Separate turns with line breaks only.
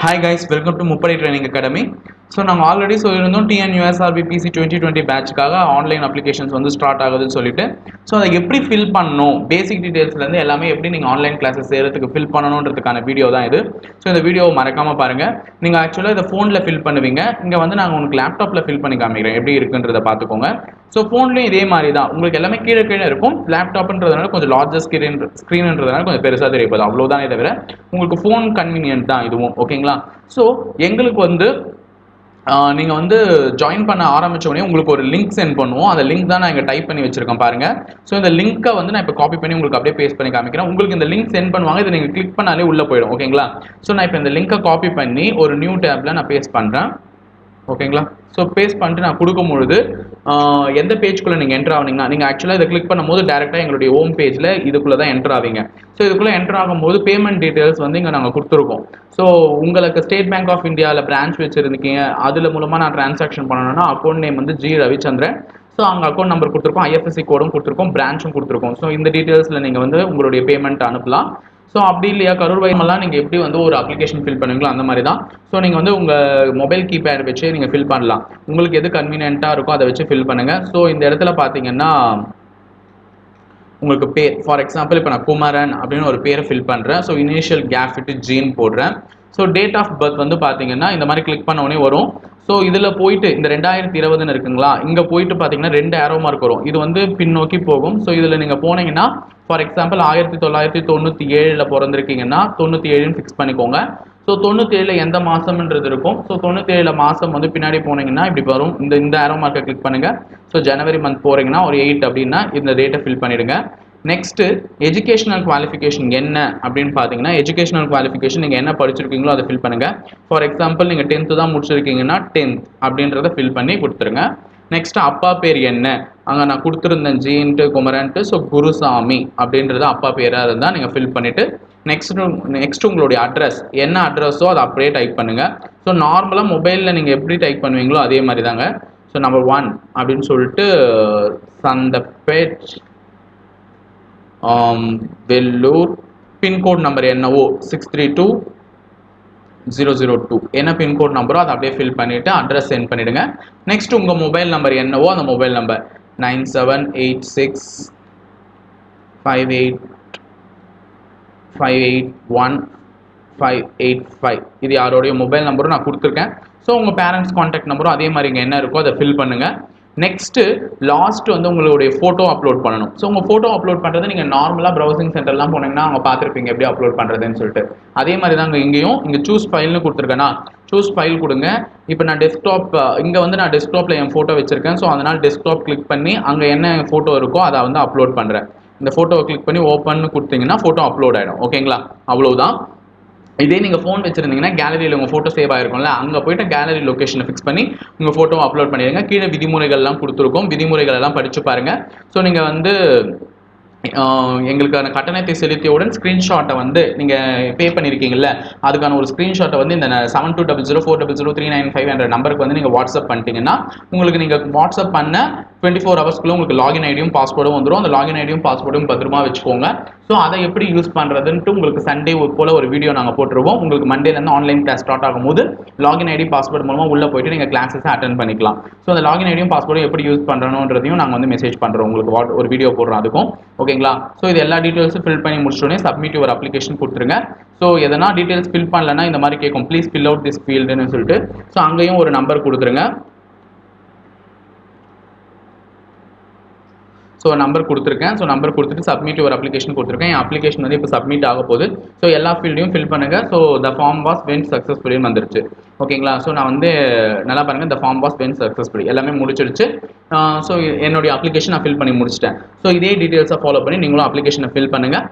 Hi guys, welcome to Muppadi Training Academy. So நாங்கள் already சொல்லியிருந்தோம் TNUSRB PC 2020 பேட்ச்க்காக online applications வந்து start ஆகுதுன்னு சொல்லிட்டு. ஸோ அதை எப்படி ஃபில் பண்ணணும், பேசிக் டீடைல்ஸ்லேருந்து எல்லாமே எப்படி நீங்கள் ஆன்லைன் கிளாஸஸ் செய்கிறதுக்கு ஃபில் பண்ணணுன்றதுக்கான வீடியோ தான் இது. ஸோ இந்த வீடியோவை மறக்காமல் பாருங்கள். நீங்கள் ஆக்சுவலாக இதை ஃபோனில் ஃபில் பண்ணுவீங்க, இங்கே வந்து நாங்கள் உங்களுக்கு லேப்டாப்பில் ஃபில் பண்ணி காமிக்கிறேன் எப்படி இருக்குன்றதை பார்த்துக்கோங்க. ஸோ ஃபோன்லேயும் இதே மாதிரி தான், உங்களுக்கு எல்லாமே கீழே கீழே இருக்கும். லேப்டாப்ன்றதுனால கொஞ்சம் லார்ஜர் ஸ்க்ரீன்ன்றதுனால கொஞ்சம் பெருசாக தெரியப்போது, அவ்வளோதானே தவிர உங்களுக்கு ஃபோன் கன்வீனியன்ட் தான் இதுவும். ஓகேங்களா? ஸோ எங்களுக்கு வந்து நீங்கள் வந்து ஜாயின் பண்ண ஆரம்பித்தோடனே உங்களுக்கு ஒரு லிங்க் சென்ட் பண்ணுவோம். அந்த லிங்க் தான் நான் இங்கே டைப் பண்ணி வச்சிருக்கேன் பாருங்கள். ஸோ இந்த லிங்க்கை வந்து நான் இப்போ காப்பி பண்ணி உங்களுக்கு அப்படியே பேஸ்ட் பண்ணி காமிக்கிறேன். உங்களுக்கு இந்த லிங்க் சென்ட் பண்ணுவாங்க, இதை நீங்கள் கிளிக் பண்ணாலே உள்ளே போயிடும். ஓகேங்களா? ஸோ நான் இப்போ இந்த லிங்க்கை காப்பி பண்ணி ஒரு நியூ டேப்பில் நான் பேஸ்ட் பண்ணுறேன். ஓகேங்களா? ஸோ பேஸ்ட் பண்ணிட்டு நான் கொடுக்கும்பொழுது எந்த பேஜ்குள்ளே நீங்கள் என்ட்ரு ஆகுனீங்கன்னா, நீங்கள் ஆக்சுவலாக இதை கிளிக் பண்ணும்போது டேரெக்டாக எங்களுடைய ஹோம் பேஜில் இதுக்குள்ளே தான் என்ட்ரு ஆவீங்க. ஸோ இதுக்குள்ளே என்ட்ரு ஆகும்போது பேமெண்ட் டீட்டெயில்ஸ் வந்து இங்கே நாங்கள் கொடுத்துருக்கோம். ஸோ உங்களுக்கு ஸ்டேட் பேங்க் ஆஃப் இந்தியாவில் பிரான்ச் வச்சுருந்தீங்க, அதில் மூலமாக நான் ட்ரான்சாக்ஷன் பண்ணணும்னா அக்கௌண்ட் நேம் வந்து ஜி ரவிச்சந்திரன். ஸோ அங்கே அக்கௌண்ட் நம்பர் கொடுத்துருக்கோம், ஐஎஃப்எஸ்சி கோடும் கொடுத்துருக்கோம், பிரான்ச்சும் கொடுத்துருக்கோம். ஸோ இந்த டீட்டெயில்ஸில் நீங்கள் வந்து உங்களுடைய பேமெண்ட் அனுப்பலாம். ஸோ அப்படி இல்லையா, கரூர் வைமெல்லாம் நீங்கள் எப்படி வந்து ஒரு அப்ளிகேஷன் ஃபில் பண்ணுவீங்களோ அந்த மாதிரி தான். ஸோ நீங்கள் வந்து உங்கள் மொபைல் கீபேட் வச்சு நீங்கள் ஃபில் பண்ணலாம். உங்களுக்கு எது கன்வீனியன்ட்டாக இருக்கோ அதை வச்சு ஃபில் பண்ணுங்கள். ஸோ இந்த இடத்துல பார்த்தீங்கன்னா உங்களுக்கு பேர், ஃபார் எக்ஸாம்பிள் இப்போ நான் குமரன் அப்படின்னு ஒரு பேரை ஃபில் பண்ணுறேன். ஸோ இனிஷியல் கேப் விட்டு ஜீன் போடுறேன். ஸோ டேட் ஆஃப் பர்த் வந்து பார்த்தீங்கன்னா இந்த மாதிரி கிளிக் பண்ண உடனே வரும். ஸோ இதில் போயிட்டு இந்த 2020 இருக்குங்களா, இங்கே போயிட்டு பார்த்தீங்கன்னா 2 ஏரோ மார்க் வரும். இது வந்து பின்னோக்கி போகும். ஸோ இதில் நீங்கள் போனீங்கன்னா ஃபார் எக்ஸாம்பிள் 1997 பிறந்திருக்கீங்கன்னா 97 ஃபிக்ஸ் பண்ணிக்கோங்க. ஸோ 97 எந்த மாதம்ன்றது இருக்கும். ஸோ 97 மாதம் வந்து பின்னாடி போனீங்கன்னா இப்படி வரும். இந்த ஏரோ மார்க்கை கிளிக் பண்ணுங்கள். ஸோ ஜனவரி மந்த் போகிறீங்கன்னா ஒரு 8 அப்படின்னா இந்த டேட்டை ஃபில் பண்ணிவிடுங்க. நெக்ஸ்ட்டு எஜுகேஷனல் குவாலிஃபிகேஷன் என்ன அப்படின்னு பார்த்தீங்கன்னா, எஜுகேஷனல் குவாலிஃபிகேஷன் நீங்கள் என்ன படிச்சிருக்கீங்களோ அதை ஃபில் பண்ணுங்கள். ஃபார் எக்ஸாம்பிள் நீங்கள் 10th தான் முடிச்சிருக்கீங்கன்னா 10th அப்படின்றத ஃபில் பண்ணி கொடுத்துருங்க. நெக்ஸ்ட் அப்பா பேர் என்ன, அங்கே நான் கொடுத்துருந்தேன் ஜீன்ட்டு குமரன்ட்டு. ஸோ குருசாமி அப்படின்றது அப்பா பேராக இருந்தால் நீங்கள் ஃபில் பண்ணிவிட்டு நெக்ஸ்ட் உங்களுடைய அட்ரஸ் என்ன அட்ரஸோ அதை அப்படியே டைப் பண்ணுங்கள். ஸோ நார்மலாக மொபைலில் நீங்கள் எப்படி டைப் பண்ணுவீங்களோ அதே மாதிரி தாங்க. ஸோ நம்பர் 1 அப்படின்னு சொல்லிட்டு சந்தப்பேட் வெல்லூர், பின்கோட் நம்பர் என்னவோ 632002 என்ன பின்கோட் நம்பரோ அதை அப்படியே ஃபில் பண்ணிவிட்டு அட்ரஸ் சென்ட் பண்ணிவிடுங்க. நெக்ஸ்ட் உங்கள் மொபைல் நம்பர் என்னவோ அந்த மொபைல் நம்பர் 9786581585 இது யாரோடைய மொபைல் நம்பரும் நான் கொடுத்துருக்கேன். ஸோ உங்கள் பேரண்ட்ஸ் கான்டாக்ட் நம்பரும் அதே மாதிரி இங்கே என்ன இருக்கோ அதை ஃபில் பண்ணுங்கள். நெக்ஸ்ட்டு லாஸ்ட் வந்து உங்களுடைய ஃபோட்டோ அப்லோட் பண்ணணும். ஸோ உங்கள் ஃபோட்டோ அப்லோட் பண்ணுறது நீங்கள் நார்மலாக ப்ரௌசிங் சென்டர்லாம் போனீங்கன்னா அவங்க பார்த்துருப்பீங்க எப்படி அப்லோட் பண்ணுறதுன்னு சொல்லிட்டு. அதே மாதிரி தான் இங்கேயும் இங்கே சூஸ் ஃபைல்னு கொடுத்துருக்கேன்னா சூஸ் ஃபைல் கொடுங்க. இப்போ நான் டெஸ்க்டாப், இங்கே வந்து நான் டெஸ்க்டாப்பில் என் ஃபோட்டோ வச்சுருக்கேன். ஸோ அதனால் டெஸ்க்டாப் கிளிக் பண்ணி அங்கே என்ன ஃபோட்டோ இருக்கோ அதை வந்து அப்லோட் பண்ணுறேன். இந்த ஃபோட்டோவை கிளிக் பண்ணி ஓப்பன் கொடுத்தீங்கன்னா ஃபோட்டோ அப்லோட் ஆகிடும். ஓகேங்களா? அவ்வளோதான். இதே நீங்கள் ஃபோன் வச்சுருந்தீங்கன்னா கேலரியில் உங்கள் ஃபோட்டோ சேவ் ஆகிருக்கும்ல, அங்கே போய்ட்டு கேலரி லொக்கேஷனை ஃபிக்ஸ் பண்ணி உங்கள் ஃபோட்டோ அப்லோட் பண்ணிடுங்க. கீழே விதிமுறைகள்லாம் கொடுத்துருக்கோம், விதிமுறைகள் எல்லாம் படித்து பாருங்கள். ஸோ நீங்கள் வந்து எங்களுக்கான கட்டணத்தை செலுத்தியவுடன் ஸ்க்ரீன்ஷாட்டை வந்து நீங்கள் பே பண்ணியிருக்கீங்கல்ல, அதுக்கான ஒரு ஸ்க்ரீன்ஷாட்டை வந்து இந்த 7200400395 என்ற நம்பருக்கு வந்து நீங்கள் வாட்ஸ்அப் பண்ணிட்டீங்கன்னா உங்களுக்கு நீங்கள் வாட்ஸ்அப் பண்ண 24 ஹவர்ஸ்க்குள்ளே உங்களுக்கு லாகின் ஐடியும் பாஸ்வேர்டும் வந்துடும். அந்த லாகின் ஐடியும் பாஸ்வேர்டும் பத்திரமா வச்சுக்கோங்க. ஸோ அதை எப்படி யூஸ் பண்ணுறதுன்ட்டு உங்களுக்கு சண்டே போல் ஒரு வீடியோ நாங்கள் போட்டுருவோம். உங்களுக்கு மண்டேலேருந்து ஆன்லைன் கிளாஸ் ஸ்டார்ட் ஆகும்போது லாகின் ஐடி பாஸ்வேர்டு மூலமாக உள்ளே போய்ட்டு நீங்கள் கிளாஸஸை அட்டென்ட் பண்ணிக்கலாம். ஸோ அந்த லாகின் ஐடியும் பாஸ்வேர்டும் எப்படி யூஸ் பண்ணுறோன்றதையும் நாங்கள் வந்து மெசேஜ் பண்ணுறோம், உங்களுக்கு ஒரு வீடியோ போடுறோம் அதுக்கும். ஓகேங்களா? ஸோ இது எல்லா டீட்டெயில்ஸும் ஃபில் பண்ணி முடிச்சோடனே சப்மிட் யுவர் அப்ளிகேஷன் கொடுத்துருங்க. ஸோ எதனா டீட்டெயில்ஸ் ஃபில் பண்ணலன்னா இந்த மாதிரி கேட்கும், ப்ளீஸ் ஃபில் அவுட் திஸ் ஃபீல்டுன்னு சொல்லிட்டு. ஸோ அங்கேயும் ஒரு நம்பர் கொடுத்துருங்க. ஸோ நம்பர் கொடுத்துருக்கேன். ஸோ நம்பர் கொடுத்துட்டு சப்மிட் ஒரு அப்ளிகேஷன் கொடுத்துருக்கேன். என் அப்ளிகேஷன் வந்து இப்போ சப்மிட் ஆக போகுது. ஸோ எல்லா ஃபீல்டையும் ஃபில் பண்ணுங்கள். So the form was went successfully வந்துருச்சு. ஓகேங்களா? ஸோ நான் வந்து நல்லா பாருங்கள், the form was went successfully எல்லாமே முடிச்சிருச்சு. ஸோ என்னுடைய அப்ளிகேஷன் நான் ஃபில் பண்ணி முடிச்சிட்டேன். ஸோ இதே டீட்டெயில்ஸை ஃபாலோ பண்ணி நீங்களும் அப்ளிகேஷனை ஃபில் பண்ணுங்கள்.